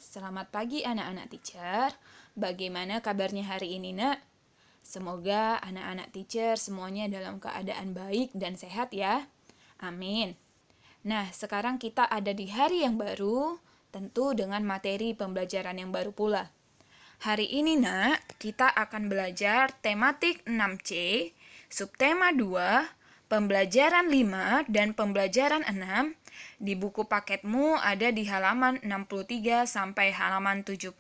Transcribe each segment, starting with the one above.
selamat pagi anak-anak teacher. Bagaimana kabarnya hari ini, Nak? Semoga anak-anak teacher semuanya dalam keadaan baik dan sehat ya. Amin. Nah, sekarang kita ada di hari yang baru, tentu dengan materi pembelajaran yang baru pula. Hari ini, Nak, kita akan belajar tematik 6C, subtema 2, pembelajaran 5 dan pembelajaran 6. Di buku paketmu ada di halaman 63 sampai halaman 75.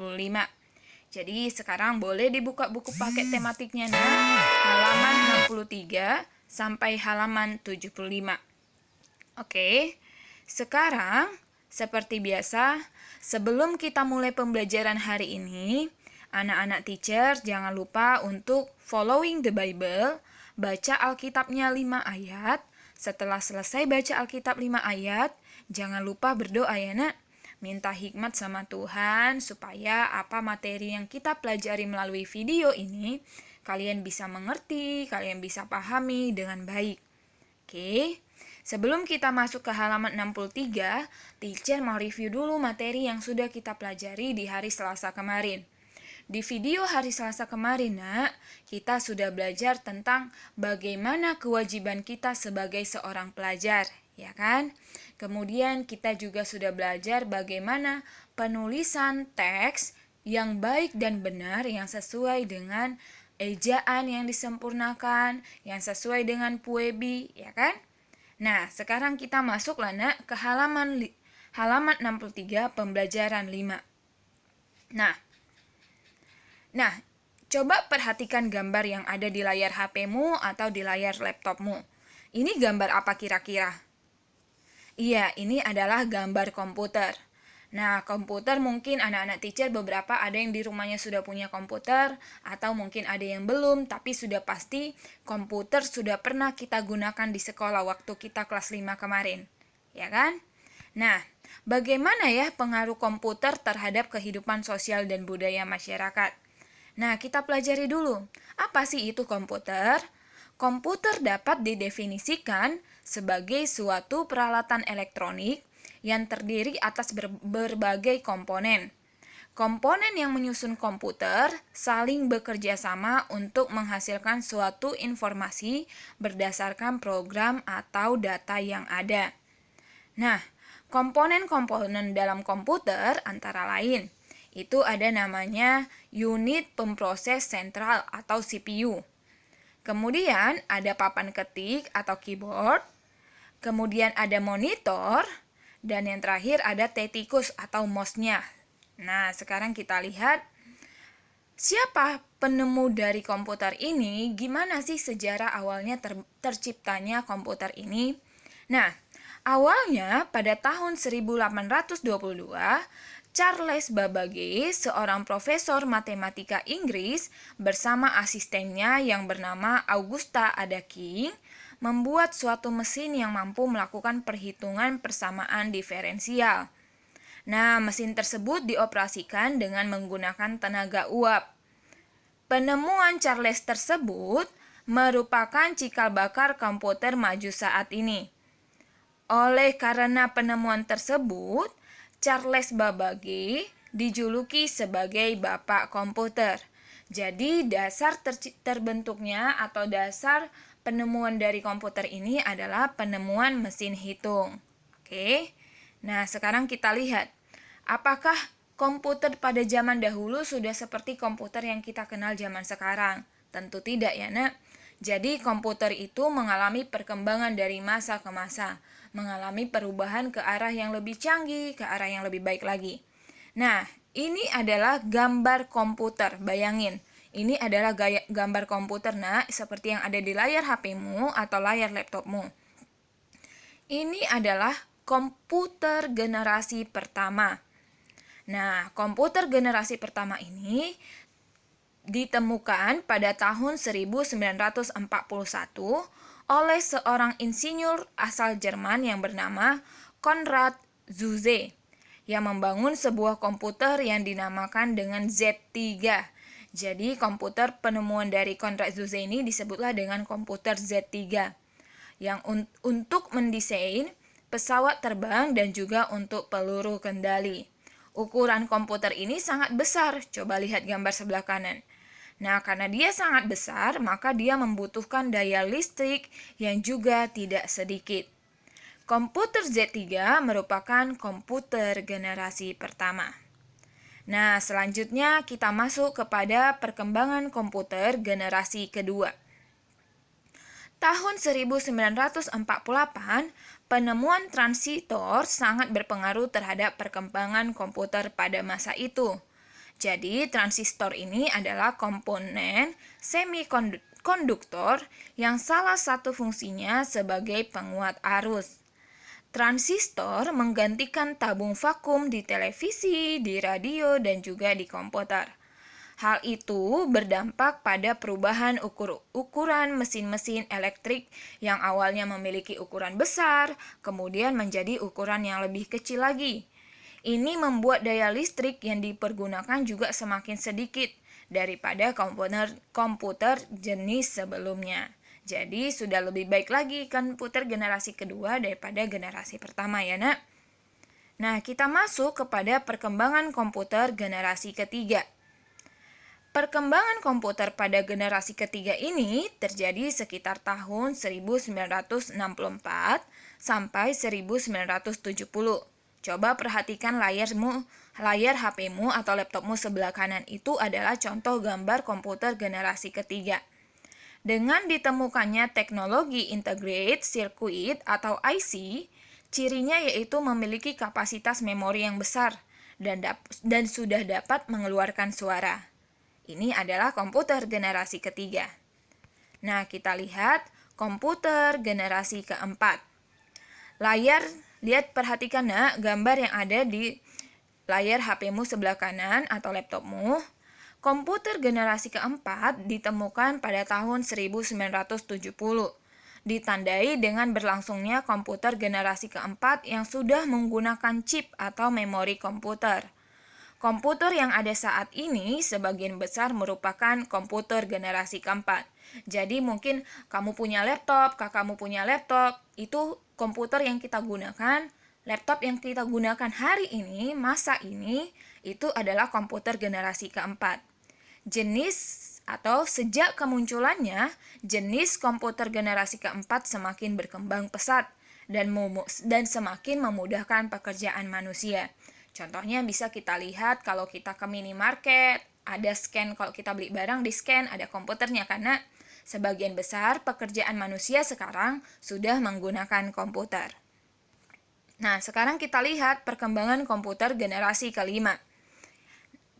Jadi sekarang boleh dibuka buku paket tematiknya, Nak. Halaman 63 sampai halaman 75. Oke. Sekarang seperti biasa, sebelum kita mulai pembelajaran hari ini, anak-anak teacher jangan lupa untuk following the Bible, baca Alkitabnya 5 ayat. Setelah selesai baca Alkitab 5 ayat, jangan lupa berdoa ya, Nak. Minta hikmat sama Tuhan supaya apa materi yang kita pelajari melalui video ini kalian bisa mengerti, kalian bisa pahami dengan baik. Oke. Sebelum kita masuk ke halaman 63, teacher mau review dulu materi yang sudah kita pelajari di hari Selasa kemarin. Di video hari Selasa kemarin, Nak, kita sudah belajar tentang bagaimana kewajiban kita sebagai seorang pelajar, ya kan? Kemudian kita juga sudah belajar bagaimana penulisan teks yang baik dan benar, yang sesuai dengan ejaan yang disempurnakan, yang sesuai dengan puebi, ya kan? Nah, sekarang kita masuklah, Nak, ke halaman 63 pembelajaran 5. Nah, coba perhatikan gambar yang ada di layar HP-mu atau di layar laptopmu. Ini gambar apa kira-kira? Iya, ini adalah gambar komputer. Nah, komputer mungkin anak-anak teacher beberapa ada yang di rumahnya sudah punya komputer, atau mungkin ada yang belum, tapi sudah pasti komputer sudah pernah kita gunakan di sekolah waktu kita kelas 5 kemarin. Ya kan? Nah, bagaimana ya pengaruh komputer terhadap kehidupan sosial dan budaya masyarakat? Nah, kita pelajari dulu. Apa sih itu komputer? Komputer dapat didefinisikan sebagai suatu peralatan elektronik yang terdiri atas berbagai komponen. Komponen yang menyusun komputer saling bekerja sama untuk menghasilkan suatu informasi berdasarkan program atau data yang ada. Nah, komponen-komponen dalam komputer antara lain itu ada namanya unit pemproses sentral atau CPU. Kemudian ada papan ketik atau keyboard. Kemudian ada monitor. Dan yang terakhir ada tetikus atau mouse-nya. Nah, sekarang kita lihat siapa penemu dari komputer ini, gimana sih sejarah awalnya terciptanya komputer ini. Nah, awalnya pada tahun 1822, Charles Babbage, seorang profesor matematika Inggris, bersama asistennya yang bernama Augusta Ada King, membuat suatu mesin yang mampu melakukan perhitungan persamaan diferensial. Nah, mesin tersebut dioperasikan dengan menggunakan tenaga uap. Penemuan Charles tersebut merupakan cikal bakal komputer maju saat ini. Oleh karena penemuan tersebut, Charles Babbage dijuluki sebagai Bapak Komputer. Jadi dasar terbentuknya atau dasar penemuan dari komputer ini adalah penemuan mesin hitung. Oke. Nah, sekarang kita lihat. Apakah komputer pada zaman dahulu sudah seperti komputer yang kita kenal zaman sekarang? Tentu tidak ya, Nak. Jadi komputer itu mengalami perkembangan dari masa ke masa, mengalami perubahan ke arah yang lebih canggih, ke arah yang lebih baik lagi. Nah, ini adalah gambar komputer, bayangin. Ini adalah gambar komputer, Nak, seperti yang ada di layar HP-mu atau layar laptopmu. Ini adalah komputer generasi pertama. Nah, komputer generasi pertama ini ditemukan pada tahun 1941 oleh seorang insinyur asal Jerman yang bernama Konrad Zuse yang membangun sebuah komputer yang dinamakan dengan Z3. Jadi komputer penemuan dari Konrad Zuse ini disebutlah dengan komputer Z3 yang untuk mendesain pesawat terbang dan juga untuk peluru kendali. Ukuran komputer ini sangat besar. Coba lihat gambar sebelah kanan. Nah, karena dia sangat besar, maka dia membutuhkan daya listrik yang juga tidak sedikit. Komputer Z3 merupakan komputer generasi pertama. Nah, selanjutnya kita masuk kepada perkembangan komputer generasi kedua. Tahun 1948, penemuan transistor sangat berpengaruh terhadap perkembangan komputer pada masa itu. Jadi, transistor ini adalah komponen semikonduktor yang salah satu fungsinya sebagai penguat arus. Transistor menggantikan tabung vakum di televisi, di radio, dan juga di komputer. Hal itu berdampak pada perubahan ukuran mesin-mesin elektrik yang awalnya memiliki ukuran besar, kemudian menjadi ukuran yang lebih kecil lagi. Ini membuat daya listrik yang dipergunakan juga semakin sedikit daripada komputer jenis sebelumnya. Jadi sudah lebih baik lagi komputer generasi kedua daripada generasi pertama ya nak. Nah, kita masuk kepada perkembangan komputer generasi ketiga. Perkembangan komputer pada generasi ketiga ini terjadi sekitar tahun 1964 sampai 1970. Coba perhatikan layar HP-mu atau laptopmu sebelah kanan itu adalah contoh gambar komputer generasi ketiga. Dengan ditemukannya teknologi integrated circuit atau IC, cirinya yaitu memiliki kapasitas memori yang besar dan sudah dapat mengeluarkan suara. Ini adalah komputer generasi ketiga. Nah, kita lihat komputer generasi keempat. Perhatikan gambar yang ada di layar HP-mu sebelah kanan atau laptopmu. Komputer generasi keempat ditemukan pada tahun 1970. Ditandai dengan berlangsungnya komputer generasi keempat yang sudah menggunakan chip atau memori komputer. Komputer yang ada saat ini sebagian besar merupakan komputer generasi keempat. Jadi mungkin kamu punya laptop, kakakmu punya laptop, itu komputer yang kita gunakan, laptop yang kita gunakan hari ini, masa ini, itu adalah komputer generasi keempat. Jenis atau sejak kemunculannya, jenis komputer generasi keempat semakin berkembang pesat dan semakin memudahkan pekerjaan manusia. Contohnya bisa kita lihat kalau kita ke minimarket, ada scan, kalau kita beli barang di scan, ada komputernya karena sebagian besar pekerjaan manusia sekarang sudah menggunakan komputer. Nah, sekarang kita lihat perkembangan komputer generasi kelima.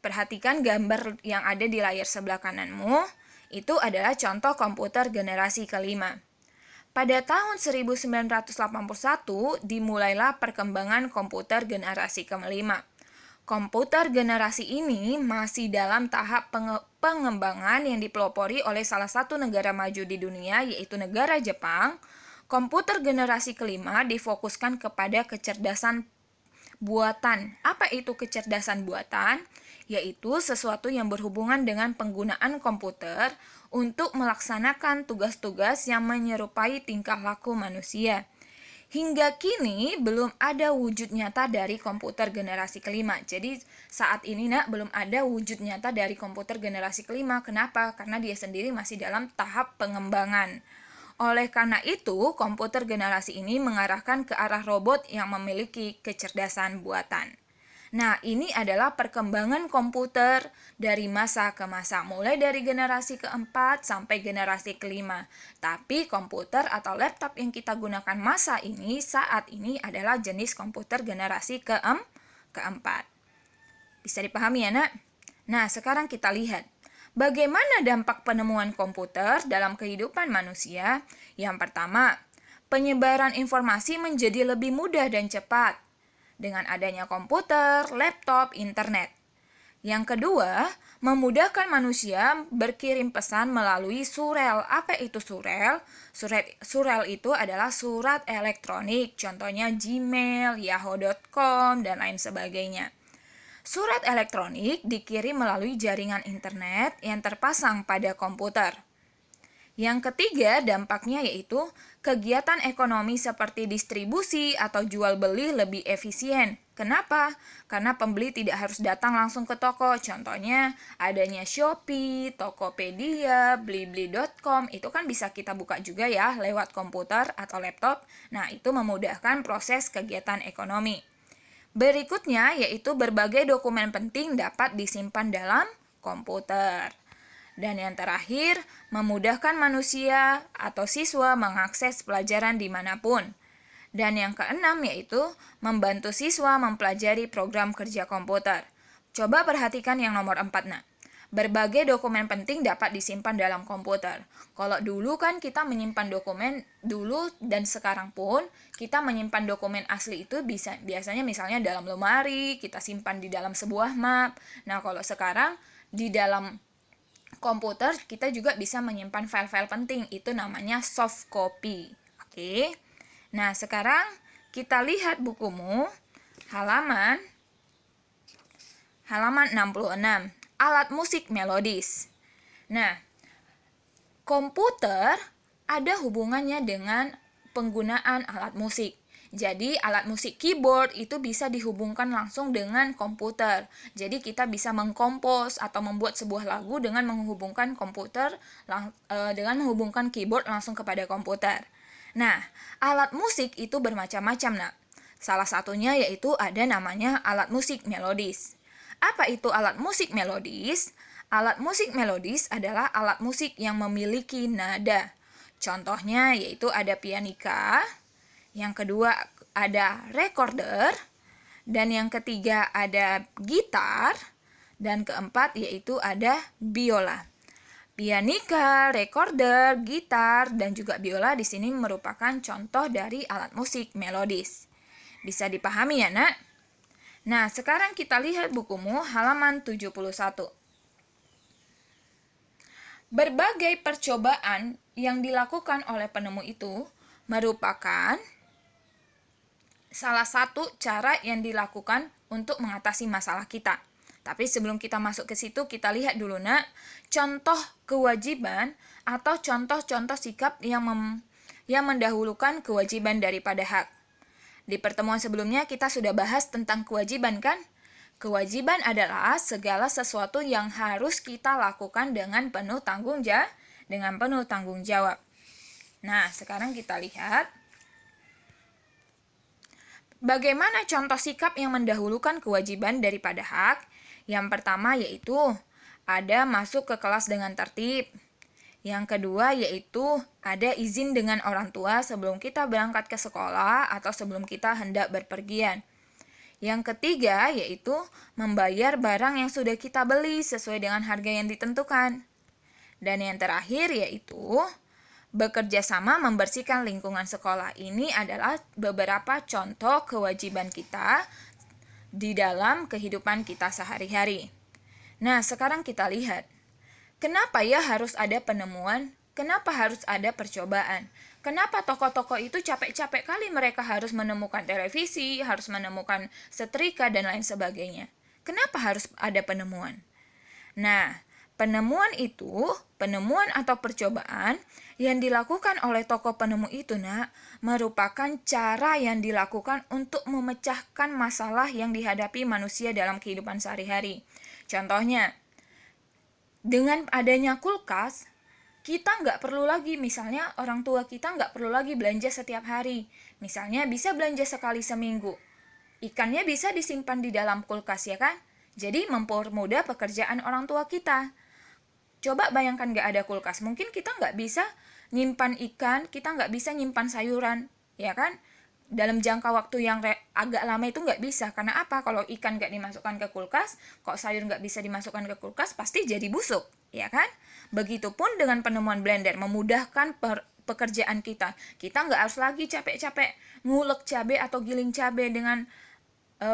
Perhatikan gambar yang ada di layar sebelah kananmu, itu adalah contoh komputer generasi kelima. Pada tahun 1981 dimulailah perkembangan komputer generasi kelima. Komputer generasi ini masih dalam tahap pengembangan yang dipelopori oleh salah satu negara maju di dunia, yaitu negara Jepang. Komputer generasi kelima difokuskan kepada kecerdasan buatan. Apa itu kecerdasan buatan? Yaitu sesuatu yang berhubungan dengan penggunaan komputer untuk melaksanakan tugas-tugas yang menyerupai tingkah laku manusia. Hingga kini belum ada wujud nyata dari komputer generasi kelima. Jadi saat ini belum ada wujud nyata dari komputer generasi kelima. Kenapa? Karena dia sendiri masih dalam tahap pengembangan. Oleh karena itu, komputer generasi ini mengarahkan ke arah robot yang memiliki kecerdasan buatan. Nah, ini adalah perkembangan komputer dari masa ke masa, mulai dari generasi keempat sampai generasi kelima. Tapi komputer atau laptop yang kita gunakan saat ini adalah jenis komputer generasi keempat. Bisa dipahami ya, nak? Nah, sekarang kita lihat bagaimana dampak penemuan komputer dalam kehidupan manusia. Yang pertama, penyebaran informasi menjadi lebih mudah dan cepat dengan adanya komputer, laptop, internet. Yang kedua, memudahkan manusia berkirim pesan melalui surel. Apa itu surel? Surel itu adalah surat elektronik, contohnya Gmail, yahoo.com, dan lain sebagainya. Surat elektronik dikirim melalui jaringan internet yang terpasang pada komputer. Yang ketiga, dampaknya yaitu kegiatan ekonomi seperti distribusi atau jual beli lebih efisien. Kenapa? Karena pembeli tidak harus datang langsung ke toko. Contohnya, adanya Shopee, Tokopedia, Blibli.com, itu kan bisa kita buka juga ya lewat komputer atau laptop. Nah, itu memudahkan proses kegiatan ekonomi. Berikutnya yaitu berbagai dokumen penting dapat disimpan dalam komputer. Dan yang terakhir, memudahkan manusia atau siswa mengakses pelajaran dimanapun. Dan yang keenam yaitu membantu siswa mempelajari program kerja komputer. Coba perhatikan yang nomor 4, nak. Berbagai dokumen penting dapat disimpan dalam komputer. Kalau dulu kan kita menyimpan dokumen, dulu dan sekarang pun kita menyimpan dokumen asli itu biasanya misalnya dalam lemari, kita simpan di dalam sebuah map. Nah, kalau sekarang di dalam komputer kita juga bisa menyimpan file-file penting, itu namanya soft copy. Oke. Nah, sekarang kita lihat bukumu halaman 66, alat musik melodis. Nah, komputer ada hubungannya dengan penggunaan alat musik. Jadi alat musik keyboard itu bisa dihubungkan langsung dengan komputer. Jadi kita bisa mengkompos atau membuat sebuah lagu dengan menghubungkan dengan menghubungkan keyboard langsung kepada komputer. Nah, alat musik itu bermacam-macam, nak. Salah satunya yaitu ada namanya alat musik melodis. Apa itu alat musik melodis? Alat musik melodis adalah alat musik yang memiliki nada. Contohnya yaitu ada pianika, yang kedua ada recorder, dan yang ketiga ada gitar, dan keempat yaitu ada biola. Pianika, recorder, gitar, dan juga biola di sini merupakan contoh dari alat musik melodis. Bisa dipahami ya, nak? Nah, sekarang kita lihat bukumu halaman 71. Berbagai percobaan yang dilakukan oleh penemu itu merupakan salah satu cara yang dilakukan untuk mengatasi masalah kita. Tapi sebelum kita masuk ke situ, kita lihat dulu, nak, contoh kewajiban atau contoh-contoh sikap yang mendahulukan kewajiban daripada hak. Di pertemuan sebelumnya kita sudah bahas tentang kewajiban, kan? Kewajiban adalah segala sesuatu yang harus kita lakukan dengan penuh tanggung jawab. Nah, sekarang kita lihat bagaimana contoh sikap yang mendahulukan kewajiban daripada hak. Yang pertama yaitu ada masuk ke kelas dengan tertib. Yang kedua yaitu ada izin dengan orang tua sebelum kita berangkat ke sekolah atau sebelum kita hendak berpergian. Yang ketiga yaitu membayar barang yang sudah kita beli sesuai dengan harga yang ditentukan. Dan yang terakhir yaitu bekerja sama membersihkan lingkungan sekolah. Ini adalah beberapa contoh kewajiban kita di dalam kehidupan kita sehari-hari. Nah, sekarang kita lihat. Kenapa ya harus ada penemuan? Kenapa harus ada percobaan? Kenapa tokoh-tokoh itu capek-capek kali mereka harus menemukan televisi, harus menemukan setrika, dan lain sebagainya? Kenapa harus ada penemuan? Nah, penemuan atau percobaan yang dilakukan oleh tokoh penemu itu, nak, merupakan cara yang dilakukan untuk memecahkan masalah yang dihadapi manusia dalam kehidupan sehari-hari. Contohnya, dengan adanya kulkas, kita nggak perlu lagi, misalnya orang tua kita nggak perlu lagi belanja setiap hari. Misalnya bisa belanja sekali seminggu. Ikannya bisa disimpan di dalam kulkas, ya kan? Jadi mempermudah pekerjaan orang tua kita. Coba bayangkan nggak ada kulkas, mungkin kita nggak bisa nyimpan ikan, kita nggak bisa nyimpan sayuran, ya kan? Dalam jangka waktu yang agak lama itu nggak bisa. Karena apa? Kalau ikan nggak dimasukkan ke kulkas, kok sayur nggak bisa dimasukkan ke kulkas, pasti jadi busuk, ya kan? Begitupun dengan penemuan blender, memudahkan pekerjaan kita. Kita nggak harus lagi capek-capek ngulek cabai atau giling cabai dengan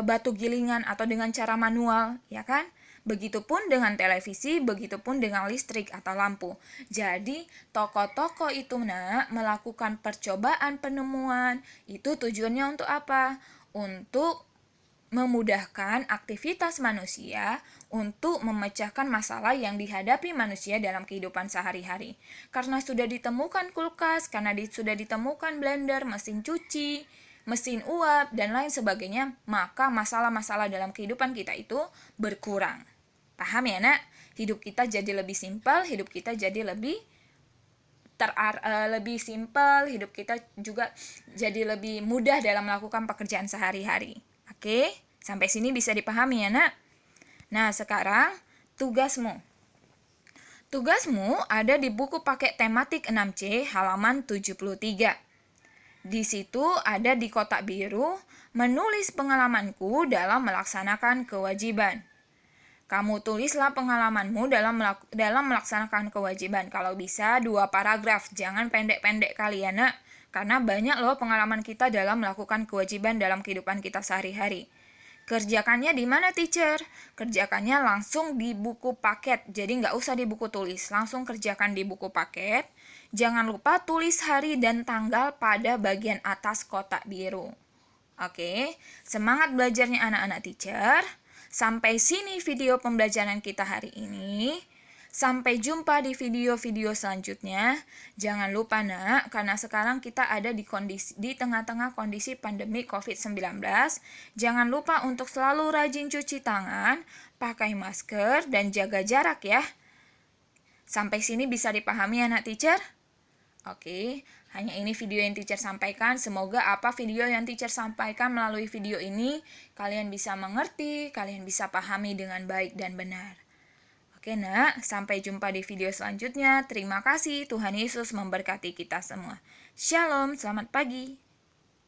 batu gilingan atau dengan cara manual, ya kan? Begitupun dengan televisi, begitupun dengan listrik atau lampu. Jadi, tokoh-tokoh itu, nak, melakukan percobaan penemuan. Itu tujuannya untuk apa? Untuk memudahkan aktivitas manusia untuk memecahkan masalah yang dihadapi manusia dalam kehidupan sehari-hari. Karena sudah ditemukan kulkas, karena sudah ditemukan blender, mesin cuci, mesin uap, dan lain sebagainya, maka masalah-masalah dalam kehidupan kita itu berkurang. Paham ya, Nak? Hidup kita jadi lebih simpel, hidup kita jadi lebih simpel, hidup kita juga jadi lebih mudah dalam melakukan pekerjaan sehari-hari. Oke, sampai sini bisa dipahami ya, Nak? Nah, sekarang tugasmu. Tugasmu ada di buku paket tematik 6C halaman 73. Di situ ada di kotak biru, menulis pengalamanku dalam melaksanakan kewajiban. Kamu tulislah pengalamanmu dalam melaksanakan kewajiban. Kalau bisa 2 paragraf, jangan pendek-pendek kali ya, Nak. Karena banyak loh pengalaman kita dalam melakukan kewajiban dalam kehidupan kita sehari-hari. Kerjakannya di mana, teacher? Kerjakannya langsung di buku paket. Jadi nggak usah di buku tulis, langsung kerjakan di buku paket. Jangan lupa tulis hari dan tanggal pada bagian atas kotak biru. Oke, semangat belajarnya anak-anak teacher. Sampai sini video pembelajaran kita hari ini. Sampai jumpa di video-video selanjutnya. Jangan lupa, Nak, karena sekarang kita ada di tengah-tengah kondisi pandemi COVID-19. Jangan lupa untuk selalu rajin cuci tangan, pakai masker, dan jaga jarak ya. Sampai sini bisa dipahami, anak teacher? Oke, hanya ini video yang teacher sampaikan. Semoga apa video yang teacher sampaikan melalui video ini kalian bisa mengerti, kalian bisa pahami dengan baik dan benar. Oke, Nak, sampai jumpa di video selanjutnya. Terima kasih, Tuhan Yesus memberkati kita semua. Shalom, selamat pagi.